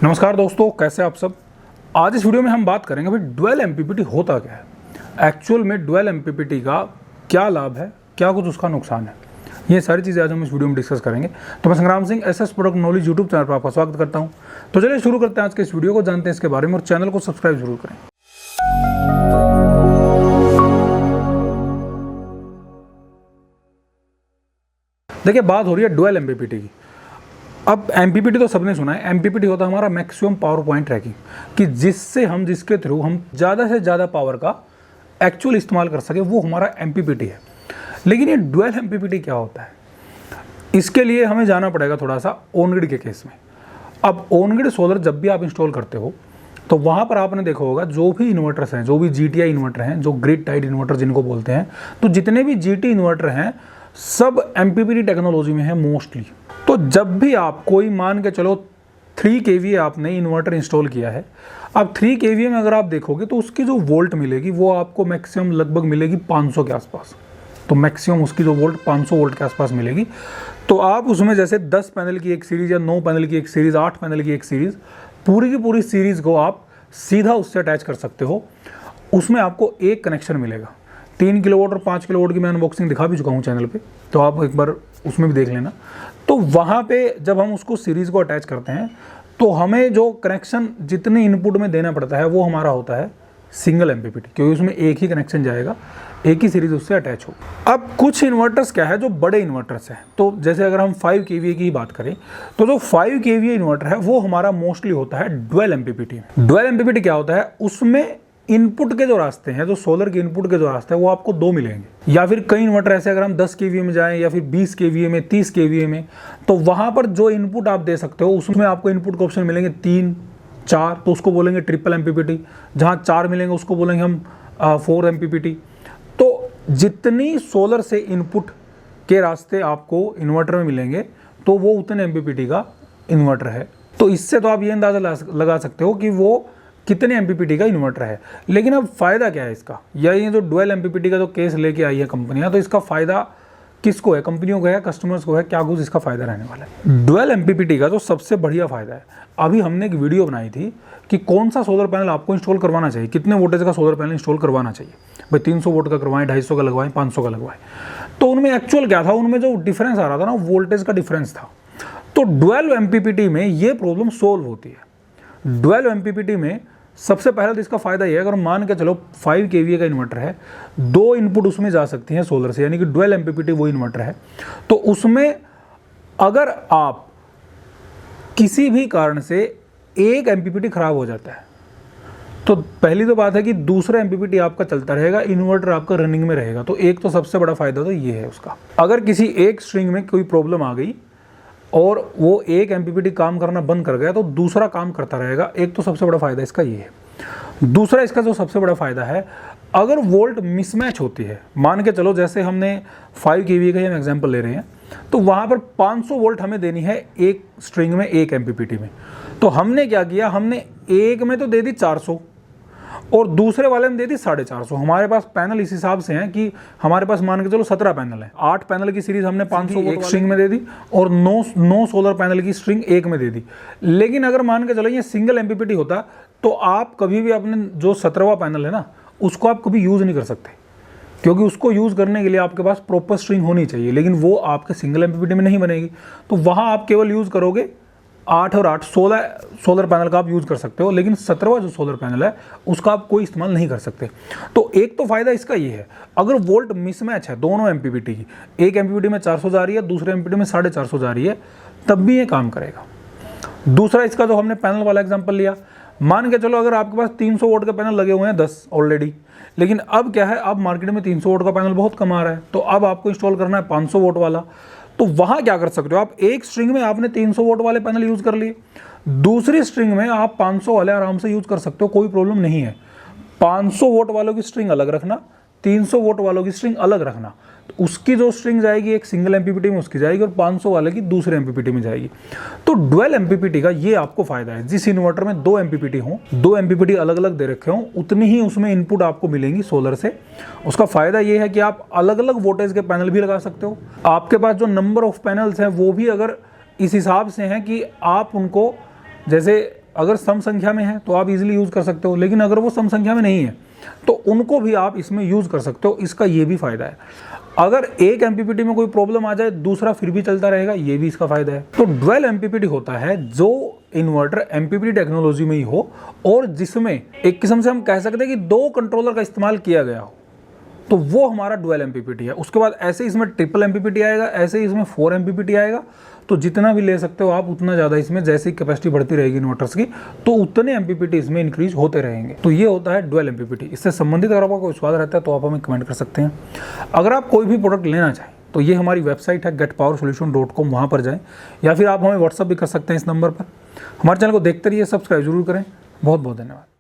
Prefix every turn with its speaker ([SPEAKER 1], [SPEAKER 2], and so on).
[SPEAKER 1] नमस्कार दोस्तों, कैसे आप सब। आज इस वीडियो में हम बात करेंगे भाई डुअल एमपीपीटी होता क्या है, एक्चुअल में डुअल एमपीपीटी का क्या लाभ है, क्या कुछ उसका नुकसान है। ये सारी चीज़ें आज हम इस वीडियो में डिस्कस करेंगे। तो मैं संग्राम Singh SS product knowledge YouTube channel पर आपका स्वागत करता हूँ। तो चलिए शुरू करते हैं आज के इस वीडियो को, जानते हैं इसके बारे में और चैनल को सब्सक्राइब जरूर करें। देखिए, बात हो रही है डुअल एमपीपीटी की। अब एमपीपीटी तो सबने सुना है। एमपीपीटी होता है हमारा मैक्सिमम पावर पॉइंट ट्रैकिंग, कि जिसके थ्रू हम ज़्यादा से ज़्यादा पावर का एक्चुअल इस्तेमाल कर सके, वो हमारा एमपीपीटी है। लेकिन ये डुअल एमपीपीटी क्या होता है, इसके लिए हमें जाना पड़ेगा थोड़ा सा ऑनग्रिड के केस में। अब ऑनग्रिड सोलर जब भी आप इंस्टॉल करते हो तो वहाँ पर आपने देखा होगा जो भी इन्वर्टर्स हैं, जो भी जीटीआई इन्वर्टर हैं, जो ग्रिड टाइड इन्वर्टर जिनको बोलते हैं, तो जितने भी जीटी इन्वर्टर हैं सब एमपीपीटी टेक्नोलॉजी में है मोस्टली। तो जब भी आप कोई मान के चलो 3 kVA आपने इन्वर्टर इंस्टॉल किया है, अब 3 kVA में अगर आप देखोगे तो उसकी जो वोल्ट मिलेगी वो आपको मैक्सिमम लगभग मिलेगी 500 के आसपास। तो मैक्सिमम उसकी जो वोल्ट 500 वोल्ट के आसपास मिलेगी। तो आप उसमें जैसे 10 पैनल की एक सीरीज़ या 9 पैनल की एक सीरीज़, 8 पैनल की एक सीरीज़, पूरी की पूरी सीरीज़ को आप सीधा उससे अटैच कर सकते हो। उसमें आपको एक कनेक्शन मिलेगा। 3 किलोवाट और 5 किलोवाट की मैं अनबॉक्सिंग दिखा भी चुका हूँ चैनल पे, तो आप एक बार उसमें भी देख लेना। तो वहाँ पे जब हम उसको सीरीज़ को अटैच करते हैं तो हमें जो कनेक्शन जितने इनपुट में देना पड़ता है वो हमारा होता है सिंगल एमपीपीटी, क्योंकि उसमें एक ही कनेक्शन जाएगा, एक ही सीरीज़ उससे अटैच हो। अब कुछ इन्वर्टर्स क्या है, जो बड़े इन्वर्टर्स हैं, तो जैसे अगर हम 5 kVA की ही बात करें तो जो 5 kVA इन्वर्टर है वो हमारा मोस्टली होता है डुअल एमपीपीटी में। डुअल एमपीपीटी क्या होता है, उसमें इनपुट के जो रास्ते हैं, जो सोलर के इनपुट के जो रास्ते हैं वो आपको 2 मिलेंगे, या फिर कई इन्वर्टर ऐसे अगर हम 10 kVA में जाएं या फिर 20 kVA में, 30 kVA में, तो वहां पर जो इनपुट आप दे सकते हो उसमें आपको इनपुट के ऑप्शन मिलेंगे 3, 4, तो उसको बोलेंगे ट्रिपल एमपीपीटी। जहां 4 मिलेंगे उसको बोलेंगे हम 4 एमपीपीटी। तो जितनी सोलर से इनपुट के रास्ते आपको इन्वर्टर में मिलेंगे तो वो उतने एमपीपीटी का इन्वर्टर है। तो इससे तो आप ये अंदाजा लगा सकते हो कि वो कितने एमपीपीटी का इन्वर्टर है। लेकिन अब फ़ायदा क्या है इसका, या ये जो डुअल एमपीपीटी का जो केस लेके आई है कंपनियां, तो इसका फ़ायदा किसको है, कंपनियों को है, कस्टमर्स को है, क्या कुछ इसका फ़ायदा रहने वाला है। डुअल एमपीपीटी का जो सबसे बढ़िया फ़ायदा है, अभी हमने एक वीडियो बनाई थी कि कौन सा सोलर पैनल आपको इंस्टॉल करवाना चाहिए, कितने वोल्टेज का सोलर पैनल इंस्टॉल करवाना चाहिए भाई, 300 वोल्ट का करवाएं, 250 का लगवाएं, 500 का लगवाएं। तो उनमें एक्चुअल क्या था, उनमें जो डिफरेंस आ रहा था ना, वोल्टेज का डिफरेंस था। तो डुअल एमपीपीटी में ये प्रॉब्लम सोल्व होती है। डुअल एमपीपीटी में सबसे पहले तो इसका फायदा ये है, अगर मान के चलो 5 kVA का इन्वर्टर है, 2 इनपुट उसमें जा सकती हैं सोलर से, यानी कि डुअल एमपीपीटी वो इन्वर्टर है। तो उसमें अगर आप किसी भी कारण से एक एमपीपीटी खराब हो जाता है तो पहली तो बात है कि दूसरा एमपीपीटी आपका चलता रहेगा, इन्वर्टर आपका रनिंग में रहेगा। तो एक तो सबसे बड़ा फायदा तो ये है उसका। अगर किसी एक स्ट्रिंग में कोई प्रॉब्लम आ गई और वो एक एमपीपीटी काम करना बंद कर गया तो दूसरा काम करता रहेगा। एक तो सबसे बड़ा फायदा इसका ये है। दूसरा इसका जो सबसे बड़ा फायदा है, अगर वोल्ट मिसमैच होती है, मान के चलो जैसे हमने 5 kVA का ही हम एग्जांपल ले रहे हैं, तो वहाँ पर 500 वोल्ट हमें देनी है एक स्ट्रिंग में, एक एमपीपीटी में। तो हमने क्या किया, हमने एक में तो दे दी 400 और दूसरे वाले में दे दी 450। हमारे पास पैनल इस हिसाब से हैं कि हमारे पास मान के चलो 17 पैनल है, 8 पैनल की सीरीज हमने 500 एक स्ट्रिंग में दे दी और 9 सोलर पैनल की स्ट्रिंग एक में दे दी। लेकिन अगर मान के चलो ये सिंगल एमपीपीटी होता तो आप कभी भी अपने जो 17वां पैनल है ना, उसको आप कभी यूज़ नहीं कर सकते, क्योंकि उसको यूज़ करने के लिए आपके पास प्रॉपर स्ट्रिंग होनी चाहिए, लेकिन वो आपके सिंगल एमपीपीटी में नहीं बनेगी। तो वहाँ आप केवल यूज़ करोगे 8 और 8 16 सोलर पैनल का आप यूज़ कर सकते हो, लेकिन 17वां जो सोलर पैनल है उसका आप कोई इस्तेमाल नहीं कर सकते। तो एक तो फ़ायदा इसका ये है, अगर वोल्ट मिसमैच है दोनों एमपीपीटी की, एक एमपीपीटी में 400 जा रही है, दूसरे एमपीपीटी में 450 जा रही है, तब भी ये काम करेगा। दूसरा इसका जो हमने पैनल वाला एग्जाम्पल लिया, मान के चलो अगर आपके पास 300 वोल्ट के पैनल लगे हुए हैं 10 ऑलरेडी, लेकिन अब क्या है, अब मार्केट में 300 वोल्ट का पैनल बहुत कम आ रहा है, तो अब आपको इंस्टॉल करना है 500 वोल्ट वाला। तो वहाँ क्या कर सकते हो आप, एक स्ट्रिंग में आपने 300 वोल्ट वाले पैनल यूज़ कर लिए, दूसरी स्ट्रिंग में आप 500 वाले आराम से यूज़ कर सकते हो, कोई प्रॉब्लम नहीं है। 500 वोल्ट वालों की स्ट्रिंग अलग रखना, 300 वोल्ट वालों की स्ट्रिंग अलग रखना। तो उसकी जो स्ट्रिंग जाएगी एक सिंगल एमपीपीटी में उसकी जाएगी और 500 वाले की दूसरे एमपीपीटी में जाएगी। तो डुअल एमपीपीटी का ये आपको फायदा है, जिस इन्वर्टर में 2 एमपीपीटी हों, 2 एमपीपीटी अलग अलग दे रखे हों, उतनी ही उसमें इनपुट आपको मिलेंगी सोलर से। उसका फायदा ये है कि आप अलग अलग वोल्टेज के पैनल भी लगा सकते हो। आपके पास जो नंबर ऑफ पैनल्स हैं वो भी अगर इस हिसाब से हैं कि आप उनको जैसे अगर सम संख्या में है तो आप इजीली यूज़ कर सकते हो, लेकिन अगर वो सम संख्या में नहीं है तो उनको भी आप इसमें यूज़ कर सकते हो। इसका ये भी फ़ायदा है, अगर एक एमपीपीटी में कोई प्रॉब्लम आ जाए दूसरा फिर भी चलता रहेगा, ये भी इसका फ़ायदा है। तो डुअल एमपीपीटी होता है जो इन्वर्टर एमपीपीटी टेक्नोलॉजी में ही हो और जिसमें एक किस्म से हम कह सकते हैं कि 2 कंट्रोलर का इस्तेमाल किया गया हो, तो वो हमारा डुअल एमपीपीटी है। उसके बाद ऐसे इसमें ट्रिपल एमपीपीटी आएगा, ऐसे ही इसमें 4 एमपीपीटी आएगा। तो जितना भी ले सकते हो आप उतना ज़्यादा इसमें, जैसे ही कैपेसिटी बढ़ती रहेगी इन्वर्टर्स की तो उतने एमपीपीटी इसमें इंक्रीज होते रहेंगे। तो ये होता है डुअल एमपीपीटी। इससे संबंधित अगर आपका कोई सवाल रहता है तो आप हमें कमेंट कर सकते हैं। अगर आप कोई भी प्रोडक्ट लेना चाहें तो ये हमारी वेबसाइट है getpowersolution.com, वहाँ पर जाएँ, या फिर आप हमें व्हाट्सअप भी कर सकते हैं इस नंबर पर। हमारे चैनल को देखते रहिए, सब्सक्राइब जरूर करें। बहुत बहुत धन्यवाद।